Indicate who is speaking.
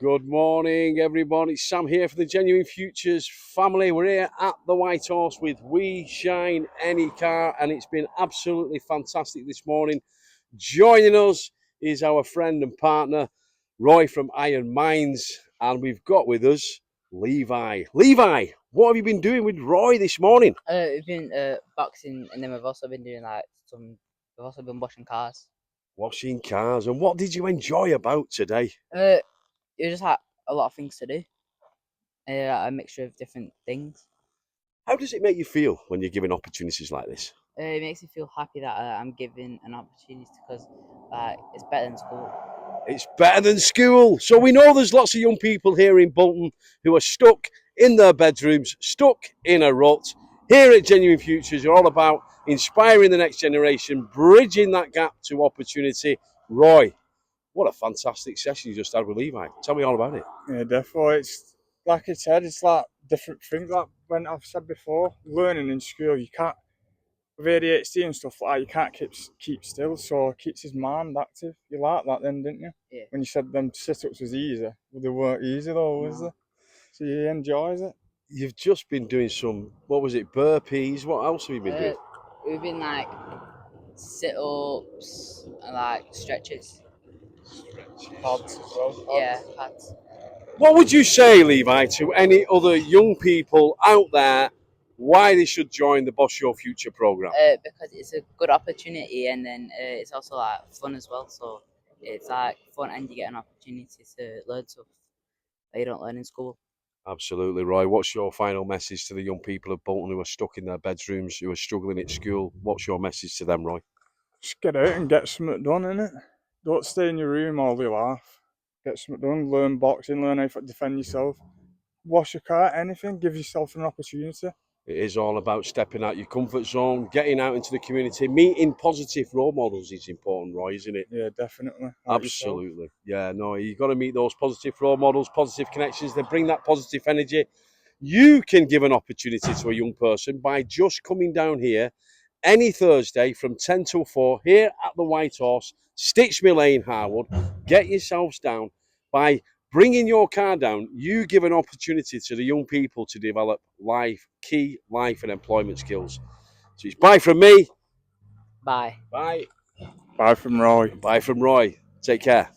Speaker 1: Good morning, everyone. It's Sam here for the Genuine Futures family. We're here at the White Horse with We Shine Any Car, and it's been absolutely fantastic this morning. Joining us is our friend and partner, Roy from Iron Minds, and we've got with us Levi. Levi, what have you been doing with Roy this morning?
Speaker 2: We've been boxing, and then we've also been doing We've also been washing cars.
Speaker 1: Washing cars, and what did you enjoy about today?
Speaker 2: It was just like a lot of things to do. A mixture of different things.
Speaker 1: How does it make you feel when you're given opportunities like this?
Speaker 2: It makes me feel happy that I'm given an opportunity because it's better than school.
Speaker 1: It's better than school. So we know there's lots of young people here in Bolton who are stuck in their bedrooms, stuck in a rut. Here at Genuine Futures, you're all about inspiring the next generation, bridging that gap to opportunity. Roy, what a fantastic session you just had with Levi. Tell me all about it.
Speaker 3: Yeah, definitely. It's like I said, it's like different things. Like when I've said before, learning in school, you can't with ADHD and stuff like that, you can't keep still. So it keeps his mind active. You like that then, didn't you?
Speaker 2: Yeah.
Speaker 3: When you said them sit-ups was easy, well, they weren't easy though, was they? So he enjoys it.
Speaker 1: You've just been doing some, what was it, burpees? What else have you been doing?
Speaker 2: We've been like sit-ups and like stretches.
Speaker 3: Pads as well.
Speaker 2: Yeah, pads.
Speaker 1: What would you say, Levi, to any other young people out there why they should join the Boss Your Future program?
Speaker 2: Because it's a good opportunity, and then it's also like fun as well. So it's like fun, and you get an opportunity to learn stuff that you don't learn in school.
Speaker 1: Absolutely, Roy. What's your final message to the young people of Bolton who are stuck in their bedrooms, who are struggling at school? What's your message to them, Roy?
Speaker 3: Just get out and get something done, innit? Don't stay in your room all your life. Get something done. Learn boxing. Learn how to defend yourself. Wash your car. Anything. Give yourself an opportunity.
Speaker 1: It is all about stepping out your comfort zone, getting out into the community, meeting positive role models is important, Roy, isn't it?
Speaker 3: Yeah, definitely. Like
Speaker 1: Absolutely. Yeah, no, you've got to meet those positive role models, positive connections, they bring that positive energy. You can give an opportunity to a young person by just coming down here any Thursday from 10 till 4 here at the White Horse, Stitchmill Lane, Harwood. Get yourselves down. By bringing your car down, you give an opportunity to the young people to develop key life and employment skills. So it's bye from me.
Speaker 2: Bye.
Speaker 1: Bye.
Speaker 3: Bye from Roy.
Speaker 1: Bye from Roy. Take care.